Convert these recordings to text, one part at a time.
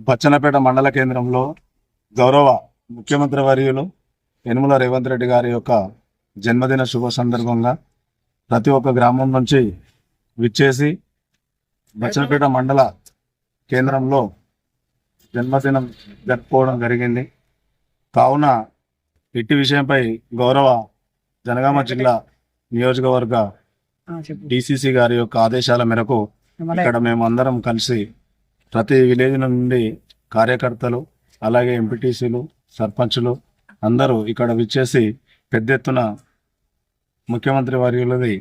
బచ్చన్నపేట మండల కేంద్రంలో గౌరవ ముఖ్యమంత్రి వర్యులు యనుమల రేవంత్ రెడ్డి గారి యొక్క జన్మదిన శుభ సందర్భంగా ప్రతి ఒక్క గ్రామం నుంచి విచ్చేసి బచ్చన్నపేట మండల కేంద్రంలో జన్మదినం జరుపుకోవడం జరిగింది. కావున ఇట్టి విషయంపై గౌరవ జనగామ జిల్లా నియోజకవర్గ డిసిసి గారి యొక్క ఆదేశాల మేరకు ఇక్కడ మేము అందరం కలిసి ప్రతి విలేజ్ నుండి కార్యకర్తలు అలాగే ఎంపీటీసీలు సర్పంచులు అందరూ ఇక్కడ విచ్చేసి పెద్ద ఎత్తున ముఖ్యమంత్రి వర్యులది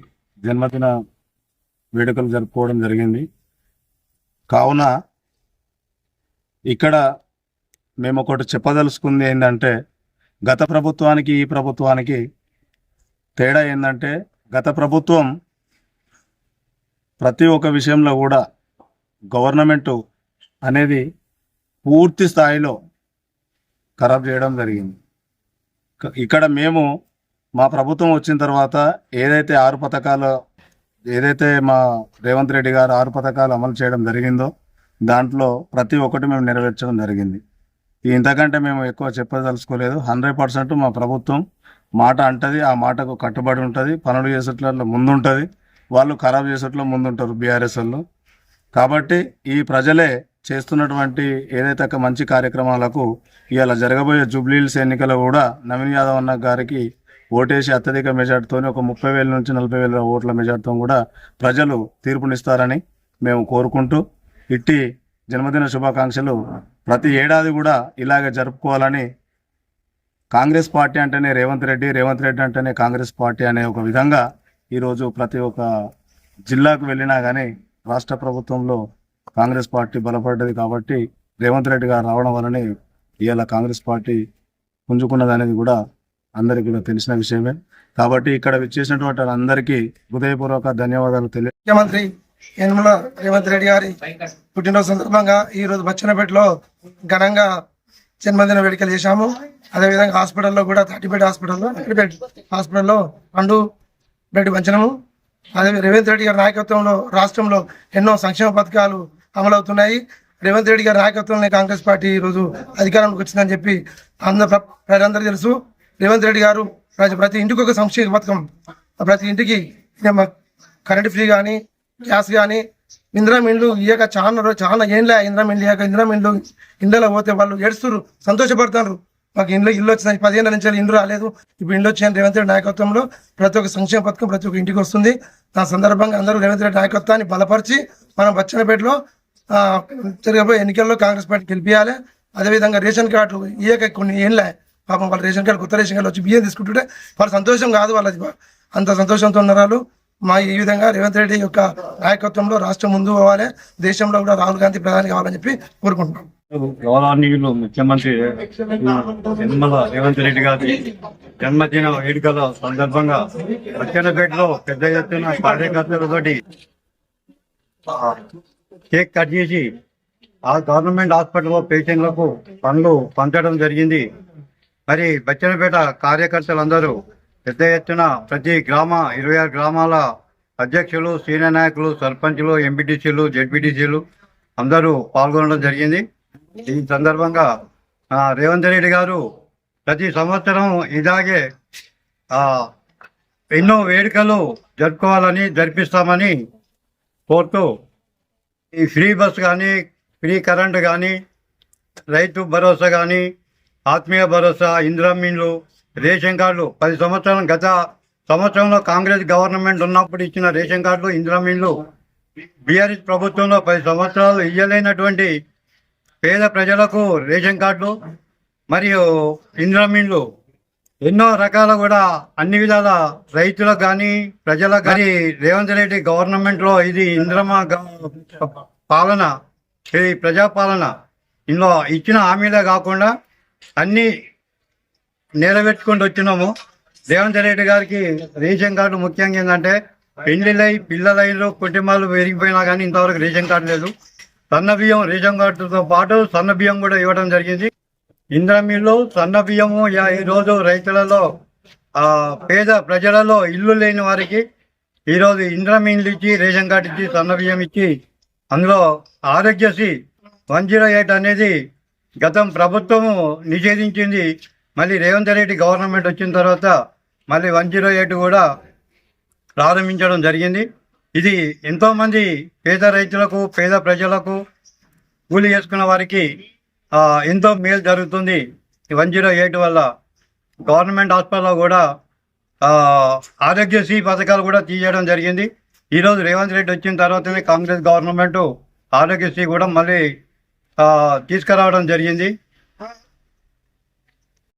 జన్మదిన వేడుకలు జరుపుకోవడం జరిగింది. కావున ఇక్కడ మేము ఒకటి చెప్పదలుచుకుంది ఏంటంటే, గత ప్రభుత్వానికి ఈ ప్రభుత్వానికి తేడా ఏంటంటే, గత ప్రభుత్వం ప్రతి ఒక్క విషయంలో కూడా గవర్నమెంట్ అనేది పూర్తి స్థాయిలో ఖరాబ్ చేయడం జరిగింది. ఇక్కడ మేము మా ప్రభుత్వం వచ్చిన తర్వాత ఏదైతే మా రేవంత్ రెడ్డి గారు 6 పథకాలు అమలు చేయడం జరిగిందో దాంట్లో ప్రతి ఒక్కటి మేము నెరవేర్చడం జరిగింది. ఇంతకంటే మేము ఎక్కువ చెప్పదలుచుకోలేదు. 100% మా ప్రభుత్వం మాట అంటది, ఆ మాటకు కట్టుబడి ఉంటుంది. పనులు చేసేట్లలో ముందుంటుంది, వాళ్ళు ఖరాబ్ చేసేట్లో ముందుంటారు బీఆర్ఎస్ వాళ్ళు. కాబట్టి ఈ ప్రజలే చేస్తున్నటువంటి ఏదైతే మంచి కార్యక్రమాలకు ఇవాళ జరగబోయే జూబ్లీహిల్స్ ఎన్నికలు కూడా నవీన్ యాదవ్ అన్న గారికి ఓటేసి అత్యధిక మెజార్టీతో ఒక 30,000 నుంచి 40,000 ఓట్ల మెజార్టీతో కూడా ప్రజలు తీర్పునిస్తారని మేము కోరుకుంటూ, ఇట్టి జన్మదిన శుభాకాంక్షలు ప్రతి ఏడాది కూడా ఇలాగే జరుపుకోవాలని, కాంగ్రెస్ పార్టీ అంటేనే రేవంత్ రెడ్డి, రేవంత్ రెడ్డి అంటేనే కాంగ్రెస్ పార్టీ అనే ఒక విధంగా ఈరోజు ప్రతి ఒక్క జిల్లాకు వెళ్ళినా కానీ రాష్ట్ర ప్రభుత్వంలో కాంగ్రెస్ పార్టీ బలపడ్డది. కాబట్టి రేవంత్ రెడ్డి గారు రావడం వల్లనే ఇవాళ కాంగ్రెస్ పార్టీ పుంజుకున్నది అనేది కూడా అందరికీ కూడా తెలిసిన విషయమే. కాబట్టి ఇక్కడ విచ్చేసినటువంటి అందరికీ హృదయపూర్వక ధన్యవాదాలు ముఖ్యమంత్రి యనుమల రేవంత్ రెడ్డి గారి పుట్టినరోజు సందర్భంగా ఈ రోజు బచ్చన్నపేటలో ఘనంగా జన్మదిన వేడుకలు చేశాము. అదేవిధంగా హాస్పిటల్లో కూడా 30 బెడ్ హాస్పిటల్లో పండు బెడ్ పంచడము. అదే రేవంత్ రెడ్డి గారి నాయకత్వంలో రాష్ట్రంలో ఎన్నో సంక్షేమ పథకాలు అమలవుతున్నాయి. రేవంత్ రెడ్డి గారి నాయకత్వంలో కాంగ్రెస్ పార్టీ ఈరోజు అధికారంలోకి వచ్చిందని చెప్పి ప్రజలందరూ తెలుసు. రేవంత్ రెడ్డి గారు ప్రతి ఇంటికి ఒక సంక్షేమ పథకం, ప్రతి ఇంటికి కరెంట్ ఫ్రీ కానీ గ్యాస్ కానీ ఇందిరం ఇండ్లు ఇయ్యక చాలా ఏంలే ఇందిరం ఇండ్లు ఇయ్యక ఇందిరం ఇండ్లలో పోతే వాళ్ళు ఏడుస్తున్నారు, సంతోషపడుతున్నారు. మాకు ఇల్లు వచ్చినాయి, 10 ఏళ్ళ నుంచి ఇల్లు రాలేదు, ఇప్పుడు ఇల్లు వచ్చాయని రేవంత్ రెడ్డి నాయకత్వంలో ప్రతి ఒక్క సంక్షేమ పథకం ప్రతి ఒక్క ఇంటికి వస్తుంది. దాని సందర్భంగా అందరూ రేవంత్ రెడ్డి నాయకత్వాన్ని బలపరిచి మనం బచ్చన్నపేటలో జరగబోయే ఎన్నికల్లో కాంగ్రెస్ పార్టీ గెలిపియాలి. అదేవిధంగా రేషన్ కార్డు ఇయ్యక కొన్ని ఏంలే, పాపం వాళ్ళ రేషన్ కార్డు కొత్త రేషన్ కార్డు వచ్చి బియ్యం తీసుకుంటుంటే వాళ్ళ సంతోషం కాదు, వాళ్ళది అంత సంతోషంతో ఉన్నారు. ఈ విధంగా రేవంత్ రెడ్డి యొక్క నాయకత్వంలో రాష్ట్రం ముందు పోవాలి, దేశంలో కూడా రాహుల్ గాంధీ ప్రధాని కావాలని చెప్పి కోరుకుంటున్నాం. గౌరవనీయులు ముఖ్యమంత్రి యనుమల రేవంత్ రెడ్డి గారి జన్మదిన వేడుకల సందర్భంగా బచ్చన్నపేటలో పెద్ద ఎత్తున కార్యకర్తలతోటి కేక్ కట్ చేసి ఆ గవర్నమెంట్ హాస్పిటల్లో పేషెంట్లకు పనులు పంచడం జరిగింది. మరి బచ్చన్నపేట కార్యకర్తలందరూ పెద్ద ఎత్తున ప్రతి 26 గ్రామాల అధ్యక్షులు, సీనియర్ నాయకులు, సర్పంచులు, ఎంపీటీసీలు, జెడ్పీటీసీలు అందరూ పాల్గొనడం జరిగింది. ఈ సందర్భంగా రేవంత్ రెడ్డి గారు ప్రతి సంవత్సరం ఇలాగే ఎన్నో వేడుకలు జరిపిస్తామని కోరుతూ ఈ ఫ్రీ బస్ కానీ, ఫ్రీ కరెంటు కానీ, రైతు భరోసా కానీ, ఆత్మీయ భరోసా, ఇందిరం ఇండ్లు, రేషన్ కార్డులు 10 సంవత్సరాలు గత సంవత్సరంలో కాంగ్రెస్ గవర్నమెంట్ ఉన్నప్పుడు ఇచ్చిన రేషన్ కార్డులు, ఇందిరం ఇండ్లు బీఆర్ఎస్ ప్రభుత్వంలో 10 సంవత్సరాలు ఇయ్యలేనటువంటి పేద ప్రజలకు రేషన్ కార్డులు మరియు ఇందిరం ఇండ్లు ఎన్నో రకాల కూడా అన్ని విధాల రైతులకు కానీ ప్రజలకు కానీ రేవంత్ రెడ్డి గవర్నమెంట్లో ఇది ఇందిరమ్మ పాలన, ఇది ప్రజాపాలన. ఇందులో ఇచ్చిన హామీలే కాకుండా అన్ని నెరవేర్చుకుంటూ వచ్చినాము. రేవంత్ రెడ్డి గారికి రేషన్ కార్డు ముఖ్యంగా ఏంటంటే పెళ్లిళ్ళై పిల్లలైన కుటుంబాలు పెరిగిపోయినా కానీ ఇంతవరకు రేషన్ కార్డు లేదు. సన్న బియ్యం రేషన్ కార్డుతో పాటు సన్న బియ్యం కూడా ఇవ్వడం జరిగింది. ఇంద్రమిల్లు, సన్న బియ్యము ఈరోజు రైతులలో పేద ప్రజలలో ఇల్లు లేని వారికి ఈరోజు ఇంద్రమిల్లు ఇచ్చి రేషన్ కార్డు ఇచ్చి సన్న బియ్యం ఇచ్చి అందులో ఆరోగ్యశ్రీ 108 అనేది గతం ప్రభుత్వము నిషేధించింది. మళ్ళీ రేవంత్ రెడ్డి గవర్నమెంట్ వచ్చిన తర్వాత మళ్ళీ 108 కూడా ప్రారంభించడం జరిగింది. ఇది ఎంతోమంది పేద రైతులకు, పేద ప్రజలకు, కూలి చేసుకున్న వారికి ఎంతో మేలు జరుగుతుంది. ఈ 108 వల్ల గవర్నమెంట్ హాస్పిటల్లో కూడా ఆరోగ్యశ్రీ పథకాలు కూడా తీయడం జరిగింది. ఈరోజు రేవంత్ రెడ్డి వచ్చిన తర్వాతనే కాంగ్రెస్ గవర్నమెంట్ ఆరోగ్యశ్రీ కూడా మళ్ళీ తీసుకురావడం జరిగింది.